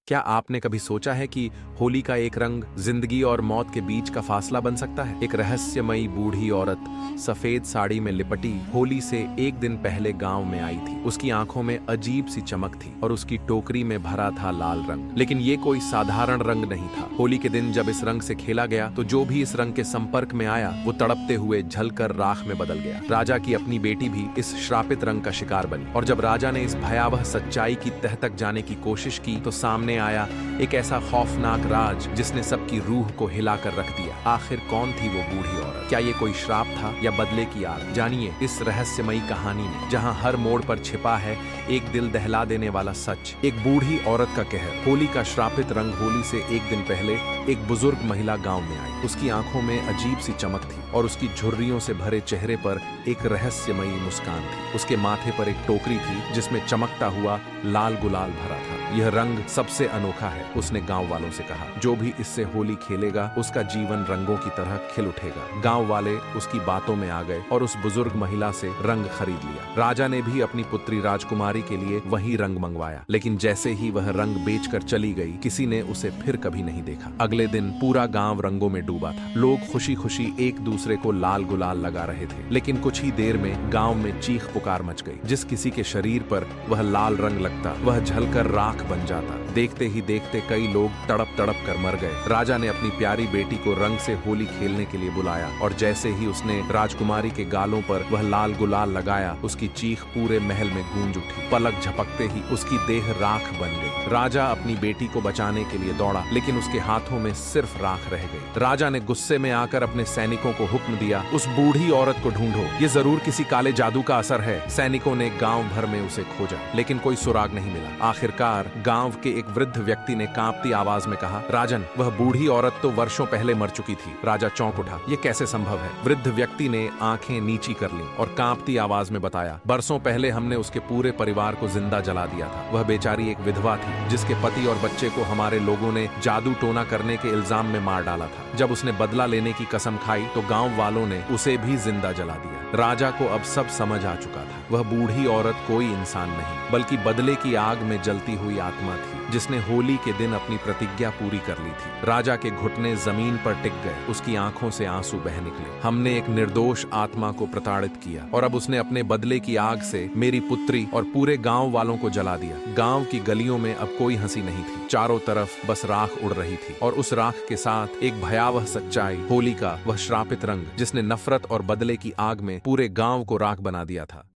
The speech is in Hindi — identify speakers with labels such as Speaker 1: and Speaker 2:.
Speaker 1: क्या आपने कभी सोचा है कि होली का एक रंग जिंदगी और मौत के बीच का फासला बन सकता है? एक रहस्यमयी बूढ़ी औरत सफेद साड़ी में लिपटी होली से एक दिन पहले गांव में आई थी। उसकी आंखों में अजीब सी चमक थी और उसकी टोकरी में भरा था लाल रंग। लेकिन ये कोई साधारण रंग नहीं था। होली के दिन जब इस रंग से खेला गया तो जो भी इस रंग के संपर्क में आया वो तड़पते हुए झलकर राख में बदल गया। राजा की अपनी बेटी भी इस श्रापित रंग का शिकार बनी और जब राजा ने इस भयावह सच्चाई की तह तक जाने की कोशिश की तो सामने आया एक ऐसा खौफनाक राज जिसने सबकी रूह को हिलाकर रख दिया। आखिर कौन थी वो बूढ़ी औरत? क्या ये कोई श्राप था या बदले की आग? जानिए इस रहस्यमयी कहानी में, जहां हर मोड़ पर छिपा है एक दिल दहला देने वाला सच, एक बूढ़ी औरत का कहर। होली का श्रापित रंग होली से एक दिन पहले एक बुजुर्ग महिला गांव में आई। उसकी आंखों में अजीब सी चमक थी और उसकी झुर्रियों से भरे चेहरे पर एक रहस्यमयी मुस्कान थी। उसके माथे पर एक टोकरी थी जिसमें चमकता हुआ लाल गुलाल भरा था। यह रंग सबसे अनोखा है, उसने गांव वालों से कहा। जो भी इससे होली खेलेगा उसका जीवन रंगों की तरह खिल उठेगा। गांव वाले उसकी बातों में आ गए और उस बुजुर्ग महिला से रंग खरीद लिया। राजा ने भी अपनी पुत्री राजकुमारी के लिए वही रंग मंगवाया, लेकिन जैसे ही वह रंग बेचकर चली गई किसी ने उसे फिर कभी नहीं देखा। अगले दिन पूरा गांव रंगों में डूबा था। लोग खुशी खुशी एक दूसरे को लाल गुलाल लगा रहे थे, लेकिन कुछ ही देर में गांव में चीख पुकार मच गई। जिस किसी के शरीर पर वह लाल रंग लगता वह झलकर राख बन जाता। देखते ही देखते कई लोग तड़प तड़प कर मर गए। राजा ने अपनी प्यारी बेटी को रंग से होली खेलने के लिए बुलाया और जैसे ही उसने राजकुमारी के गालों पर वह लाल गुलाल लगाया उसकी चीख पूरे महल में गूंज उठी। पलक झपकते ही उसकी देह राख बन गई। राजा अपनी बेटी को बचाने के लिए दौड़ा, लेकिन उसके हाथों में सिर्फ राख रह गई। राजा ने गुस्से में आकर अपने सैनिकों को हुक्म दिया, उस बूढ़ी औरत को ढूंढो, ये जरूर किसी काले जादू का असर है। सैनिकों ने गांव भर में उसे खोजा, लेकिन कोई सुराग नहीं मिला। आखिरकार गांव के एक वृद्ध व्यक्ति ने कांपती आवाज में कहा, राजन, वह बूढ़ी औरत तो वर्षों पहले मर चुकी थी। राजा चौंक उठा, ये कैसे संभव है? वृद्ध व्यक्ति ने आंखें नीची कर लीं और कांपती आवाज में बताया, बरसों पहले हमने उसके पूरे परिवार को जिंदा जला दिया था। वह बेचारी एक विधवा थी जिसके पति और बच्चे को हमारे लोगों ने जादू टोना करने के इल्जाम में मार डाला था। जब उसने बदला लेने की कसम खाई तो गांव वालों ने उसे भी जिंदा जला दिया। राजा को अब सब समझ आ चुका था। वह बूढ़ी औरत कोई इंसान नहीं बल्कि बदले की आग में जलती हुई आत्मा थी जिसने होली के दिन अपनी प्रतिज्ञा पूरी कर ली थी। राजा के घुटने जमीन पर टिक गए, उसकी आंखों से आंसू बह निकले। हमने एक निर्दोष आत्मा को प्रताड़ित किया और अब उसने अपने बदले की आग से मेरी पुत्री और पूरे गांव वालों को जला दिया। गांव की गलियों में अब कोई हंसी नहीं थी, चारों तरफ बस राख उड़ रही थी और उस राख के साथ एक भयावह सच्चाई, होली का वह श्रापित रंग जिसने नफरत और बदले की आग में पूरे गांव को राख बना दिया था।